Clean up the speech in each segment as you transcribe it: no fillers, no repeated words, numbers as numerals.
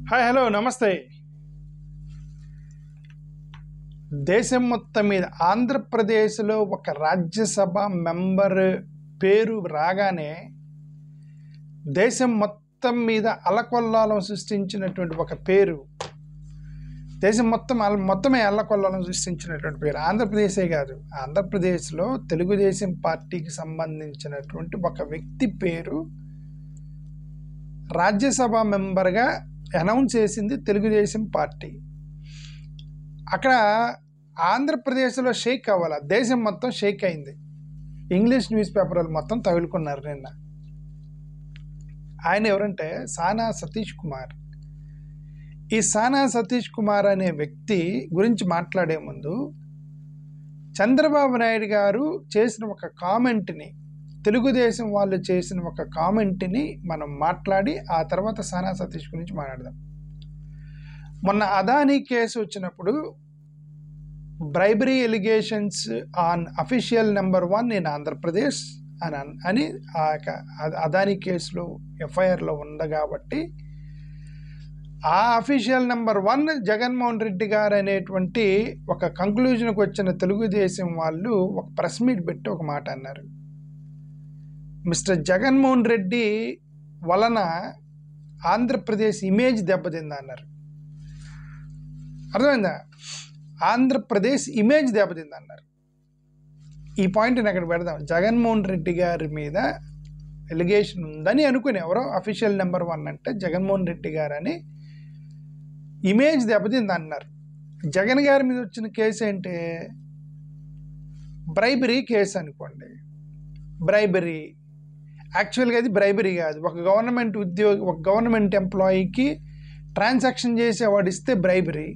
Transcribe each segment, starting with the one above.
Hi hello నమస్తే. దేశం మొత్తం మీద ఆంధ్రప్రదేశ్లో ఒక రాజ్యసభ మెంబర్ పేరు రాగానే దేశం మొత్తం మీద అల్లకొల్లాలం సృష్టించినటువంటి ఒక పేరు, దేశం మొత్తమే అల్లకొల్లాలం సృష్టించినటువంటి పేరు ఆంధ్రప్రదేశే కాదు. ఆంధ్రప్రదేశ్లో తెలుగుదేశం పార్టీకి సంబంధించినటువంటి ఒక వ్యక్తి పేరు రాజ్యసభ మెంబర్గా అనౌన్స్ చేసింది తెలుగుదేశం పార్టీ. అక్కడ ఆంధ్రప్రదేశ్లో షేక్ అవ్వాల, దేశం మొత్తం షేక్ అయింది. ఇంగ్లీష్ న్యూస్ పేపర్లు మొత్తం తగులుకున్నారు నిన్న. ఆయన ఎవరంటే సానా సతీష్ కుమార్. ఈ సానా సతీష్ కుమార్ అనే వ్యక్తి గురించి మాట్లాడే ముందు చంద్రబాబు నాయుడు గారు చేసిన ఒక కామెంట్ని, తెలుగుదేశం వాళ్ళు చేసిన ఒక కామెంట్ని మనం మాట్లాడి ఆ తర్వాత సానా సతీష్ గురించి మాట్లాడదాం. మొన్న అదానీ కేసు వచ్చినప్పుడు bribery allegations on official number 1 in Andhra Pradesh అని ఆ అదానీ కేసులో ఎఫ్ఐఆర్లో ఉంది. కాబట్టి ఆ అఫీషియల్ నెంబర్ 1 జగన్మోహన్ రెడ్డి గారు అనేటువంటి ఒక కంక్లూజన్కి వచ్చిన తెలుగుదేశం వాళ్ళు ఒక ప్రెస్ మీట్ పెట్టి ఒక మాట అన్నారు. మిస్టర్ జగన్మోహన్ రెడ్డి వలన ఆంధ్రప్రదేశ్ ఇమేజ్ దెబ్బతిందా అన్నారు. అర్థమైందా? ఆంధ్రప్రదేశ్ ఇమేజ్ దెబ్బతిందా అన్నారు. ఈ పాయింట్ని అక్కడ పెడదాం. జగన్మోహన్ రెడ్డి గారి మీద ఎలిగేషన్ ఉందని అనుకుని ఎవరో అఫీషియల్ నెంబర్ 1 అంటే జగన్మోహన్ రెడ్డి గారు అని ఇమేజ్ దెబ్బతింది అన్నారు. జగన్ గారి మీద వచ్చిన కేసు ఏంటి? బ్రైబరీ కేసు అనుకోండి. బ్రైబరీ యాక్చువల్గా అది బ్రైబరీ కాదు. ఒక గవర్నమెంట్ ఉద్యోగి, ఒక గవర్నమెంట్ ఎంప్లాయీకి ట్రాన్సాక్షన్ చేసేవాడు ఇస్తే బ్రైబరీ.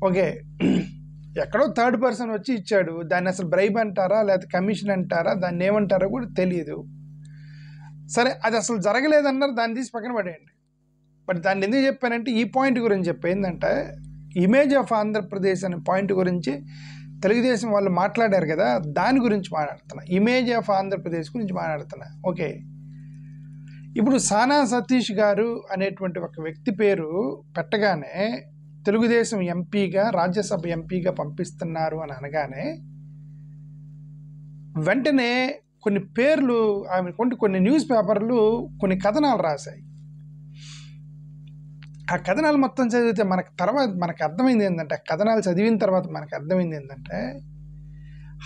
ఓకే, ఎక్కడో థర్డ్ పర్సన్ వచ్చి ఇచ్చాడు, దాన్ని అసలు బ్రైబ్ అంటారా లేకపోతే కమిషన్ అంటారా, దాన్ని ఏమంటారో కూడా తెలియదు. సరే, అది అసలు జరగలేదన్నారు, దాన్ని తీసి పక్కన పడేయండి. బట్ దాన్ని ఎందుకు చెప్పానంటే ఈ పాయింట్ గురించి చెప్పి ఏంటంటే ఇమేజ్ ఆఫ్ ఆంధ్రప్రదేశ్ అనే పాయింట్ గురించి తెలుగుదేశం వాళ్ళు మాట్లాడారు కదా, దాని గురించి మాట్లాడుతున్నా. ఇమేజ్ ఆఫ్ ఆంధ్రప్రదేశ్ గురించి మాట్లాడుతున్నా. ఓకే, ఇప్పుడు సానా సతీష్ గారు అనేటువంటి ఒక వ్యక్తి పేరు పెట్టగానే తెలుగుదేశం ఎంపీగా, రాజ్యసభ ఎంపీగా పంపిస్తున్నారు అని అనగానే వెంటనే కొన్ని పేర్లు ఆమె కొన్ని న్యూస్ పేపర్లు కొన్ని కథనాలు రాశాయి. ఆ కథనాలు మొత్తం చదివితే మనకు అర్థమైంది ఏంటంటే, కథనాలు చదివిన తర్వాత మనకు అర్థమైంది ఏంటంటే,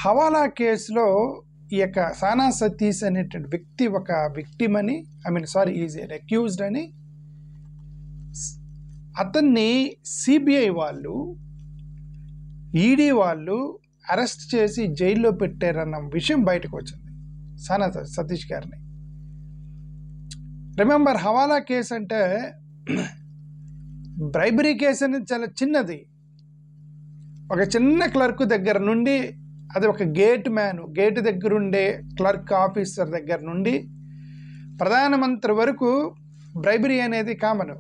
హవాలా కేసులో ఈ యొక్క సానా సతీష్ అనేటువంటి వ్యక్తి ఒక విక్టిమ్ అని, ఈజ్ అక్యూజ్డ్ అని, అతన్ని సిబిఐ వాళ్ళు, ఈడీ వాళ్ళు అరెస్ట్ చేసి జైల్లో పెట్టారన్న విషయం బయటకు వచ్చింది సానా సతీష్ గారిని. రిమెంబర్, హవాలా కేసు అంటే బ్రైబరీ కేసు అనేది చాలా చిన్నది. ఒక చిన్న క్లర్క్ దగ్గర నుండి, అది ఒక గేట్ దగ్గర ఉండే క్లర్క్ ఆఫీసర్ దగ్గర నుండి ప్రధానమంత్రి వరకు బ్రైబరీ అనేది కామన్.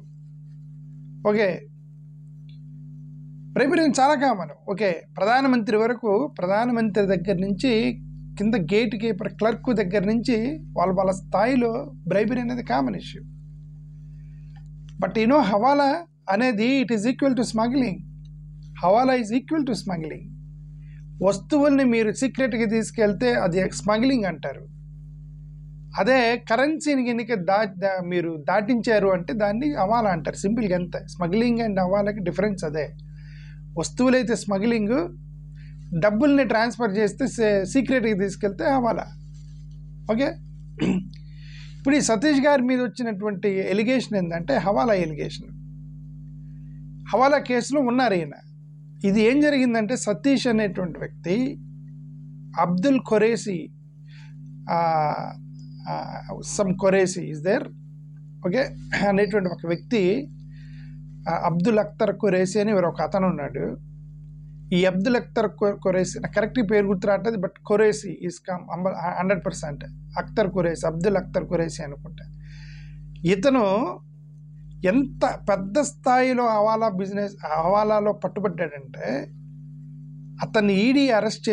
ఓకే, బ్రైబరీ చాలా కామన్. ఓకే, ప్రధానమంత్రి వరకు, ప్రధానమంత్రి దగ్గర నుంచి కింద గేట్ కీపర్ క్లర్క్ దగ్గర నుంచి వాళ్ళ స్థాయిలో బ్రైబరీ అనేది కామన్ ఇష్యూ. బట్ హవాలా అనేది it is equal to smuggling. Hawala is equal to smuggling. వస్తువుల్ని మీరు సీక్రెట్గా తీసుకెళ్తే అది స్మగ్లింగ్ అంటారు. అదే కరెన్సీని కనుక మీరు దాటించారు అంటే దాన్ని హవాలా అంటారు. సింపుల్గా అంతే. స్మగ్లింగ్ అండ్ హవాలాకి డిఫరెన్స్ అదే. వస్తువులైతే స్మగ్లింగ్, డబ్బుల్ని ట్రాన్స్ఫర్ చేస్తే సీక్రెట్గా తీసుకెళ్తే హవాలా. ఓకే, ఇప్పుడు ఈ సతీష్ గారి మీద వచ్చినటువంటి ఎలిగేషన్ ఏంటంటే హవాలా ఎలిగేషన్. హవాలా కేసులో ఉన్నారు ఈయన. ఇది ఏం జరిగిందంటే, సతీష్ అనేటువంటి వ్యక్తి Abdul Qureshi, some Qureshi is there, okay, అనేటువంటి ఒక వ్యక్తి, అబ్దుల్ అఖ్తర్ ఖురేషీ అని ఒక అతను ఉన్నాడు. ఈ అబ్దుల్ అఖ్తర్ ఖురేషీ, నాకు కరెక్ట్ పేరు గుర్తురాటది, బట్ ఖురేషీ ఈజ్ 100% అఖ్తర్ ఖురేషీ, అబ్దుల్ అఖ్తర్ ఖురేషీ అనుకుంటా. ఇతను ఎంత పెద్ద స్థాయిలో హవాలాలో పట్టుబడ్డాడంటే, అతన్ని ఈడీ అరెస్ట్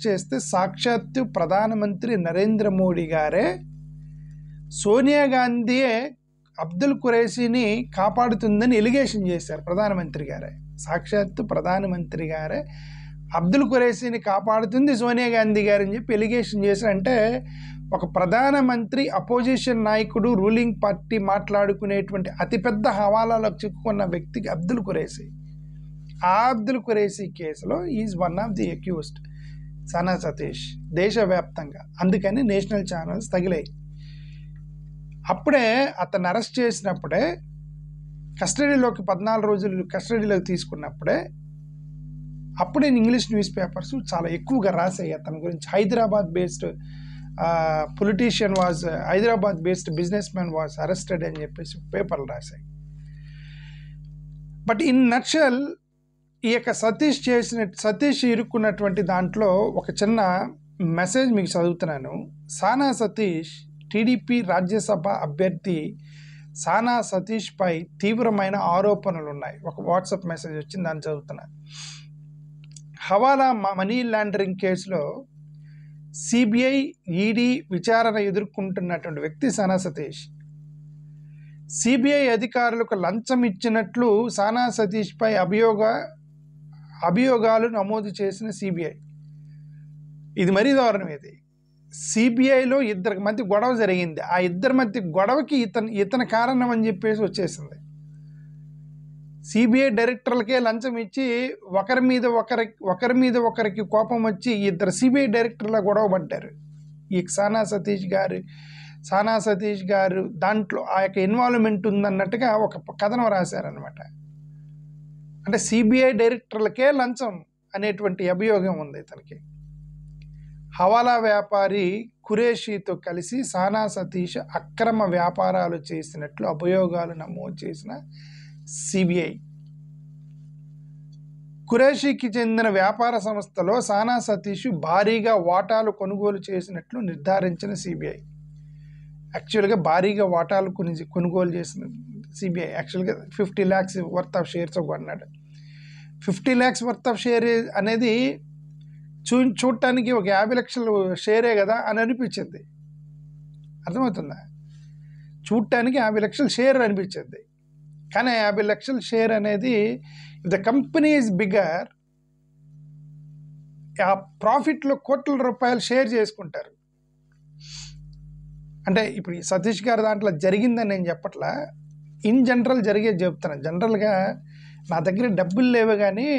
చేస్తే సాక్షాత్తు ప్రధానమంత్రి నరేంద్ర మోడీ గారే, సోనియా గాంధీయే అబ్దుల్ ఖురేషీని కాపాడుతుందని ఎలిగేషన్ చేశారు ప్రధానమంత్రి గారే. సాక్షాత్తు ప్రధానమంత్రి గారే అబ్దుల్ ఖురేషీని కాపాడుతుంది సోనియా గాంధీ గారు అని చెప్పి ఎలిగేషన్ చేశారంటే, ఒక ప్రధానమంత్రి అపోజిషన్ నాయకుడు రూలింగ్ పార్టీ మాట్లాడుకునేటువంటి అతిపెద్ద హవాలాలకు చిక్కుకున్న వ్యక్తికి అబ్దుల్ ఖురేషీ. ఆ అబ్దుల్ ఖురేషీ కేసులో is one of the accused సానా సతీష్ దేశవ్యాప్తంగా. అందుకని నేషనల్ ఛానల్స్ తగిలాయి. అప్పుడే అతను అరెస్ట్ చేసినప్పుడే కస్టడీలోకి 14 రోజులు కస్టడీలోకి తీసుకున్నప్పుడే అప్పుడే ఇంగ్లీష్ న్యూస్ పేపర్స్ చాలా ఎక్కువగా రాసాయి అతని గురించి. Hyderabad based Hyderabad based business man was arrested అని చెప్పేసి పేపర్లు రాశాయి. బట్ ఇన్ నట్షల్ ఈ యొక్క సతీష్ ఇరుక్కున్నటువంటి దాంట్లో ఒక చిన్న మెసేజ్ మీకు చదువుతున్నాను. సానా సతీష్ టీడీపీ రాజ్యసభ అభ్యర్థి సానా సతీష్పై తీవ్రమైన ఆరోపణలు ఉన్నాయి. ఒక వాట్సాప్ మెసేజ్ వచ్చింది, దాన్ని చదువుతున్నా. హవాలా మనీ లాండరింగ్ కేసులో సిబిఐ ఈడీ విచారణ ఎదుర్కొంటున్నటువంటి వ్యక్తి సానా సతీష్. సిబిఐ అధికారులకు లంచం ఇచ్చినట్లు సానా సతీష్పై అభియోగాలు నమోదు చేసిన సిబిఐ. ఇది మరీ దారుణం. ఇది సిబిఐలో ఇద్దరికి మధ్య గొడవ జరిగింది. ఆ ఇద్దరి మధ్య గొడవకి ఇతని కారణం అని చెప్పేసి వచ్చేసింది. సిబిఐ డైరెక్టర్లకే లంచం ఇచ్చి ఒకరి మీద ఒకరికి కోపం వచ్చి ఇద్దరు సిబిఐ డైరెక్టర్ల గొడవ పడ్డారు. ఈ సానా సతీష్ గారు దాంట్లో ఆ యొక్క ఇన్వాల్వ్మెంట్ ఉందన్నట్టుగా ఒక కథనం రాశారనమాట. అంటే సిబిఐ డైరెక్టర్లకే లంచం అనేటువంటి అభియోగం ఉంది ఇతనికి. హవాలా వ్యాపారి ఖురేషీతో కలిసి సానా సతీష్ అక్రమ వ్యాపారాలు చేసినట్లు అభియోగాలు నమోదు చేసిన సిబిఐ. ఖురేషీకి చెందిన వ్యాపార సంస్థలో సానా సతీష్ భారీగా వాటాలు కొనుగోలు చేసినట్లు నిర్ధారించిన సిబిఐ. యాక్చువల్గా భారీగా వాటాలు కొనుగోలు చేసిన సిబిఐ యాక్చువల్గా 50 lakhs వర్త్ ఆఫ్ షేర్స్ కొన్నాడు. 50 lakhs వర్త్ ఆఫ్ షేర్ అనేది చూడటానికి ఒక 50 లక్షలు షేరే కదా అని అనిపించింది. అర్థమవుతుందా? చూడటానికి 50 లక్షల షేర్ అనిపించింది. కానీ 50 లక్షల షేర్ అనేది if the company is bigger, ఆ ప్రాఫిట్లో కోట్ల రూపాయలు షేర్ చేసుకుంటారు. అంటే ఇప్పుడు సతీష్ గారి దాంట్లో జరిగిందని నేను చెప్పట్లా, ఇన్ జనరల్ జరిగేది చెప్తాను. జనరల్గా నా దగ్గర డబ్బులు లేవు, కానీ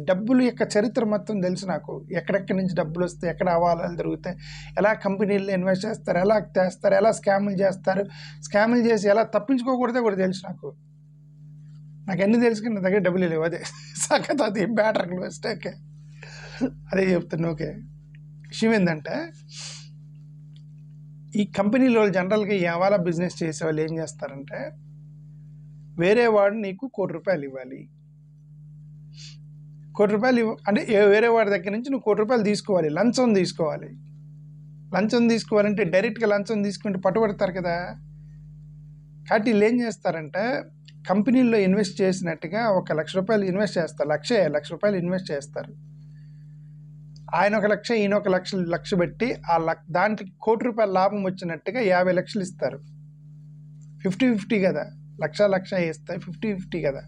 డబ్బులు యొక్క చరిత్ర మొత్తం తెలుసు నాకు. ఎక్కడెక్కడి నుంచి డబ్బులు వస్తాయి, ఎక్కడ అవాలాలు జరుగుతాయి, ఎలా కంపెనీల్లో ఇన్వెస్ట్ చేస్తారు, ఎలా చేస్తారు, ఎలా స్కాములు చేస్తారు, స్కాములు చేసి ఎలా తప్పించుకోకూడదో కూడా తెలుసు నాకు అన్నీ తెలుసు. కానీ నా దగ్గర డబ్బులు లేవు. అదే సగత, అది బ్యాటర్ మిస్టేక్. అదే చెప్తాను. ఓకే, విషయం ఏంటంటే ఈ కంపెనీలో జనరల్గా ఈ హవాలా బిజినెస్ చేసే వాళ్ళు ఏం చేస్తారంటే, వేరే వాడు నీకు ₹1,00,00,000 ఇవ్వాలి. ₹1,00,00,000 అంటే వేరే వాడి దగ్గర నుంచి నువ్వు ₹1,00,00,000 తీసుకోవాలి, లంచం తీసుకోవాలి. లంచం తీసుకోవాలంటే డైరెక్ట్గా లంచం తీసుకుంటే పట్టుబడతారు కదా. కాబట్టి వీళ్ళు ఏం చేస్తారంటే, కంపెనీల్లో ఇన్వెస్ట్ చేసినట్టుగా ₹1,00,000 ఇన్వెస్ట్ చేస్తారు. ₹1,00,000 ఇన్వెస్ట్ చేస్తారు. ఆయన ₹1,00,000, ఈయన ₹1,00,000 పెట్టి దాంట్లో ₹1,00,00,000 లాభం వచ్చినట్టుగా 50 లక్షలు ఇస్తారు. 50-50 కదా, లక్ష ఇస్తాయి, 50-50 కదా.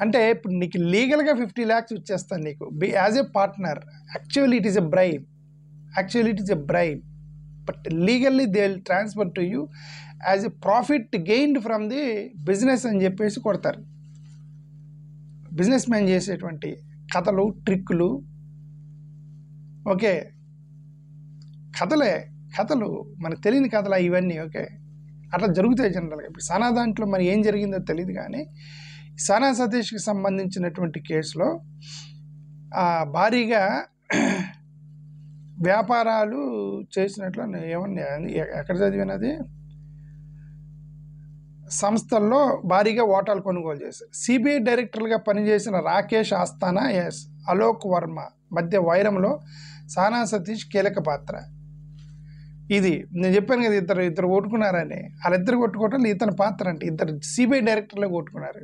అంటే ఇప్పుడు నీకు లీగల్గా 50 lakhs ఇచ్చేస్తాను నీకు as a partner. Actually it is a bribe, but legally they will transfer to you as a profit gained from the business అని చెప్పేసి కొడతారు. బిజినెస్ మ్యాన్ చేసేటువంటి కథలు, ట్రిక్కులు. ఓకే, కథలు మనకు తెలియని కథలు ఇవన్నీ. ఓకే, అట్లా జరుగుతాయి జనరల్గా. ఇప్పుడు సానా దాంట్లో మరి ఏం జరిగిందో తెలియదు, కానీ సానా సతీష్కి సంబంధించినటువంటి కేసులో భారీగా వ్యాపారాలు చేసినట్లు ఏమన్నా ఎక్కడ చదివినది, సంస్థల్లో భారీగా వాటాలు కొనుగోలు చేశారు. సిబిఐ డైరెక్టర్లుగా పనిచేసిన రాకేష్ ఆస్థానా, అలోక్ వర్మ మధ్య వైరంలో సానా సతీష్ కీలక పాత్ర. ఇది నేను చెప్పాను కదా, ఇద్దరు కొట్టుకున్నారని. వాళ్ళిద్దరు కొట్టుకోవటం ఇతని పాత్ర. అంటే ఇద్దరు సిబిఐ డైరెక్టర్లే కొట్టుకున్నారు.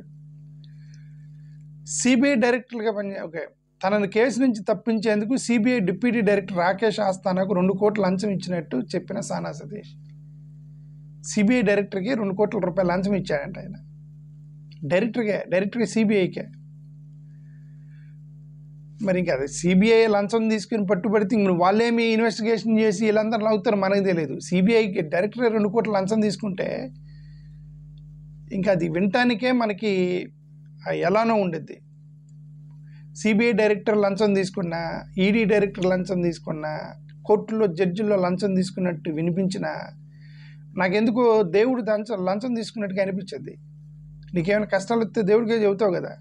సిబిఐ డైరెక్టర్లుగా ఓకే, తనను కేసు నుంచి తప్పించేందుకు సిబిఐ డిప్యూటీ డైరెక్టర్ రాకేష్ ఆస్థానాకు 2 కోట్ల లంచం ఇచ్చినట్టు చెప్పిన సానా సతీష్. సిబిఐ డైరెక్టర్కి 2 కోట్ల రూపాయలు లంచం ఇచ్చాడంట ఆయన. డైరెక్టర్గా సిబిఐకే. మరి ఇంకా అది సిబిఐ లంచం తీసుకుని పట్టుబడితే ఇంక వాళ్ళేమి ఇన్వెస్టిగేషన్ చేసి వీళ్ళందరూ అవుతారు మనకు తెలియదు. సిబిఐకి డైరెక్టర్ 2 కోట్ల లంచం తీసుకుంటే ఇంకా అది వినటానికే మనకి ఎలానో ఉండిద్ది. సిబిఐ డైరెక్టర్ లంచం తీసుకున్నా, ఈడీ డైరెక్టర్ లంచం తీసుకున్నా, కోర్టులో జడ్జిల్లో లంచం తీసుకున్నట్టు వినిపించినా నాకెందుకు దేవుడు లంచం తీసుకున్నట్టుగా అనిపించద్ది. నీకేమైనా కష్టాలు వస్తే దేవుడికే చెబుతావు కదా.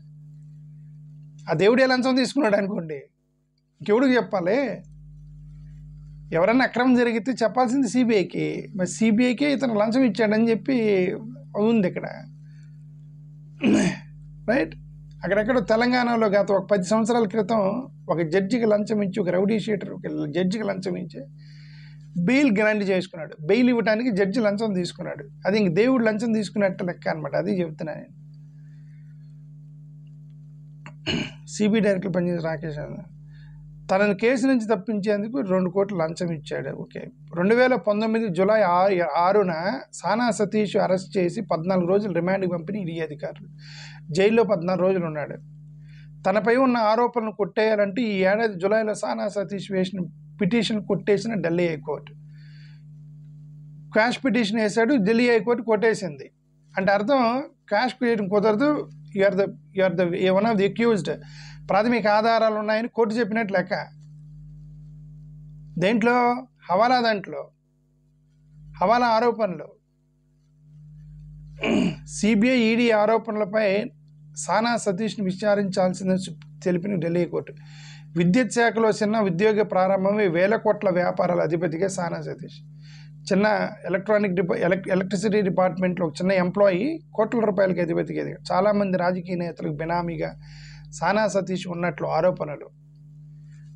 ఆ దేవుడే లంచం తీసుకున్నాడు అనుకోండి, ఇంకెవడికి చెప్పాలి? ఎవరన్నా అక్రమం జరిగితే చెప్పాల్సింది సిబిఐకి. మరి సిబిఐకే ఇతను లంచం ఇచ్చాడని చెప్పి ఉంది ఇక్కడ, రైట్? అక్కడెక్కడ తెలంగాణలో గత ఒక 10 సంవత్సరాల క్రితం ఒక జడ్జికి లంచం ఇచ్చి, ఒక రౌడీ షీటర్ ఒక జడ్జికి లంచం ఇచ్చి బెయిల్ గ్రాంట్ చేసుకున్నాడు. బెయిల్ ఇవ్వడానికి జడ్జి లంచం తీసుకున్నాడు. అది ఇంక దేవుడు లంచం తీసుకున్నట్టు లెక్క అనమాట. అది చెప్తున్నా నేను. సిబిఐ డైరెక్టర్ పనిచేసి రాకేష్ తనని కేసు నుంచి తప్పించేందుకు 2 కోట్ల లంచం ఇచ్చాడు. ఓకే. 2019 జూలై 6న సానా సతీష్ అరెస్ట్ చేసి 14 రోజులు రిమాండ్కి పంపిన ఈడీ అధికారులు. జైల్లో 14 రోజులు ఉన్నాడు. తనపై ఉన్న ఆరోపణలు కొట్టేయాలంటే ఈ ఏడాది జూలైలో సానా సతీష్ వేసిన పిటిషన్ కొట్టేసిన ఢిల్లీ హైకోర్టు. క్వాష్ పిటిషన్ వేశాడు, ఢిల్లీ హైకోర్టు కొట్టేసింది. అంటే అర్థం క్వాష్ చేయడం కుదరదు, you are the one of the accused, ప్రాథమిక ఆధారాలు ఉన్నాయని కోర్టు చెప్పినట్టు లెక్క. దేంట్లో? దాంట్లో హవాలా ఆరోపణలు. సిబిఐ ఈడీ ఆరోపణలపై సానా సతీష్ని విచారించాల్సిందని తెలిపిన ఢిల్లీ కోర్టు. విద్యుత్ శాఖలో చిన్న ఉద్యోగ ప్రారంభమే 1000 కోట్ల వ్యాపారాల అధిపతిగా సానా సతీష్. చిన్న ఎలక్ట్రిసిటీ డిపార్ట్మెంట్లో ఒక చిన్న ఎంప్లాయీ కోట్ల రూపాయలకి అధిపతిగా ఎదిగాడు. చాలామంది రాజకీయ నేతలకు బినామీగా సానా సతీష్ ఉన్నట్లు ఆరోపణలు.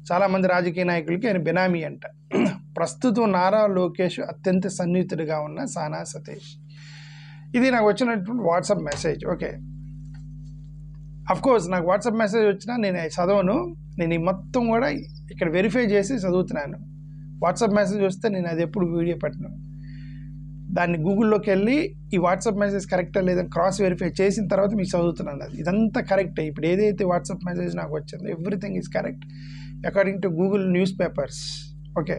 చాలామంది రాజకీయ నాయకులకి ఆయన బినామీ అంట. ప్రస్తుతం నారా లోకేష్ అత్యంత సన్నిహితుడిగా ఉన్న సానా సతీష్. ఇది నాకు వచ్చినటువంటి వాట్సాప్ మెసేజ్. ఓకే, అఫ్కోర్స్ నాకు వాట్సాప్ మెసేజ్ వచ్చినా నేను చదవను. నేను ఈ మొత్తం కూడా ఇక్కడ వెరిఫై చేసి చదువుతున్నాను. వాట్సాప్ మెసేజ్ వస్తే నేను అది ఎప్పుడు వీడియో పెట్టను. దాన్ని గూగుల్లోకి వెళ్ళి ఈ వాట్సాప్ మెసేజ్ కరెక్టా లేదని క్రాస్ వెరిఫై చేసిన తర్వాత మీకు చదువుతున్నాను. అది ఇదంతా కరెక్టే. ఇప్పుడు ఏదైతే వాట్సాప్ మెసేజ్ నాకు వచ్చిందో everything is correct according to Google news papers. Okay,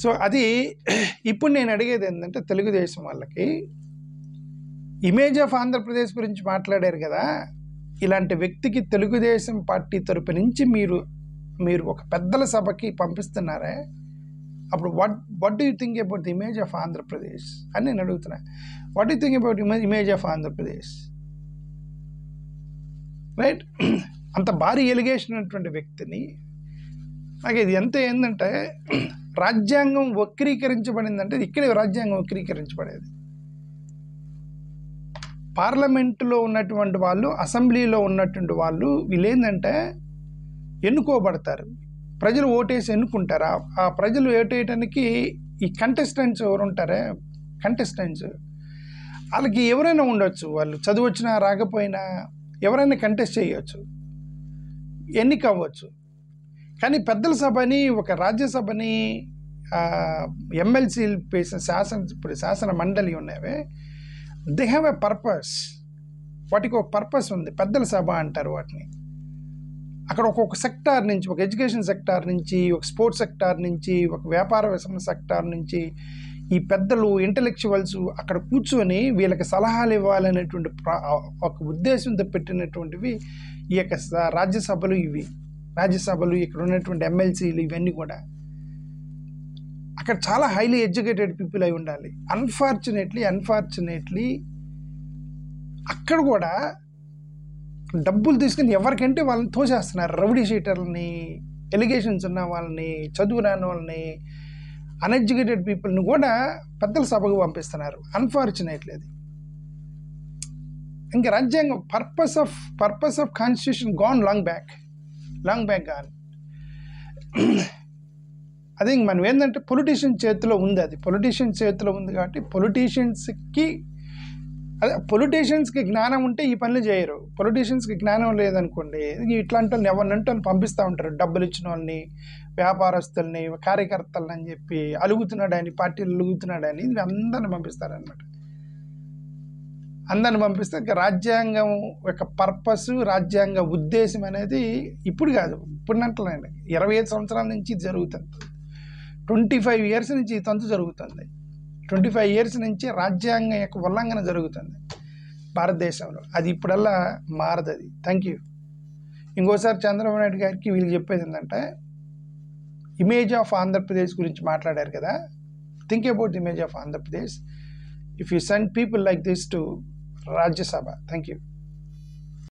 so అది ఇప్పుడు నేను అడిగేది ఏంటంటే, తెలుగుదేశం వాళ్ళకి ఇమేజ్ ఆఫ్ ఆంధ్రప్రదేశ్ గురించి మాట్లాడారు కదా, ఇలాంటి వ్యక్తికి తెలుగుదేశం పార్టీ తరపు నుంచి మీరు ఒక పెద్దల సభకి పంపిస్తున్నారే, అప్పుడు what do you think about the image of Andhra Pradesh అని నేను అడుగుతున్నా. What do think about image of Andhra Pradesh, right? అంత భారీ ఎలిగేషన్ ఉన్నటువంటి వ్యక్తిని నాకు ఇది ఎంత ఏంటంటే, రాజ్యాంగం వక్రీకరించబడిందంటే ఇక్కడే రాజ్యాంగం వక్రీకరించబడేది. పార్లమెంటులో ఉన్నటువంటి వాళ్ళు, అసెంబ్లీలో ఉన్నటువంటి వాళ్ళు వీళ్ళు ఏంటంటే ఎన్నుకోబడతారు. ప్రజలు ఓటేసి ఎన్నుకుంటారు. ఆ ప్రజలు ఓటేయటానికి ఈ కంటెస్టెంట్స్ ఎవరు ఉంటారే, కంటెస్టెంట్స్ వాళ్ళకి ఎవరైనా ఉండొచ్చు, వాళ్ళు చదువు వచ్చినా రాకపోయినా ఎవరైనా కంటెస్ట్ చేయవచ్చు, ఎన్నిక అవ్వచ్చు. కానీ పెద్దల సభని, ఒక రాజ్యసభని, ఎమ్మెల్సీలు ఇప్పుడు శాసన మండలి ఉన్నాయే, దే హ్యావ్ ఎ పర్పస్. వాటికి ఒక పర్పస్ ఉంది. పెద్దల సభ అంటారు వాటిని. అక్కడ ఒక్కొక్క సెక్టార్ నుంచి, ఒక ఎడ్యుకేషన్ సెక్టార్ నుంచి, ఒక స్పోర్ట్స్ సెక్టార్ నుంచి, ఒక వ్యాపార వ్యసన సెక్టార్ నుంచి ఈ పెద్దలు ఇంటలెక్చువల్స్ అక్కడ కూర్చొని వీళ్ళకి సలహాలు ఇవ్వాలనేటువంటి ఒక ఉద్దేశంతో పెట్టినటువంటివి ఈ యొక్క రాజ్యసభలు. రాజ్యసభలు, ఇక్కడ ఉన్నటువంటి ఎమ్మెల్సీలు, ఇవన్నీ కూడా అక్కడ చాలా హైలీ ఎడ్యుకేటెడ్ పీపుల్ అయి ఉండాలి. అన్ఫార్చునేట్లీ అక్కడ కూడా డబ్బులు తీసుకుని ఎవరికంటే వాళ్ళని తోసేస్తున్నారు. రౌడీ షీటర్లని, ఎలిగేషన్స్ ఉన్న వాళ్ళని, చదువు రాని వాళ్ళని, అన్ఎడ్యుకేటెడ్ పీపుల్ని కూడా పెద్దల సభకు పంపిస్తున్నారు. అన్ఫార్చునేట్లీ అది ఇంకా రాజ్యాంగం purpose of constitution gone long back gone. అది మనం ఏంటంటే పొలిటీషియన్ చేతిలో ఉంది. అది పొలిటీషియన్ చేతిలో ఉంది కాబట్టి పొలిటీషియన్స్కి అదే పొలిటీషియన్స్కి జ్ఞానం ఉంటే ఈ పనులు చేయరు. పొలిటీషియన్స్కి జ్ఞానం లేదనుకోండి, ఇట్లాంటి వాళ్ళని ఎవరినంటే వాళ్ళు పంపిస్తూ ఉంటారు. డబ్బులు ఇచ్చిన వాళ్ళని, వ్యాపారస్తుల్ని, కార్యకర్తలని అని చెప్పి అలుగుతున్నాడని, పార్టీలు అలుగుతున్నాడని అందరిని పంపిస్తారనమాట. అందరిని పంపిస్తే రాజ్యాంగం యొక్క పర్పస్, రాజ్యాంగ ఉద్దేశం అనేది ఇప్పుడు కాదు, ఇప్పుడునంటలేండి, 25 సంవత్సరాల నుంచి ఇది జరుగుతుంది. 25 years నుంచి ఈ తంతు జరుగుతుంది. 25 years నుంచి రాజ్యాంగం యొక్క ఉల్లంఘన జరుగుతుంది భారతదేశంలో. అది ఇప్పుడల్లా మారదు. అది. Thank you. ఇంకోసారి చంద్రబాబు నాయుడు గారికి వీళ్ళు చెప్పేది ఏంటంటే, ఇమేజ్ ఆఫ్ ఆంధ్రప్రదేశ్ గురించి మాట్లాడారు కదా, think about image of Andhra Pradesh if you send people like this to Rajya Sabha. Thank you.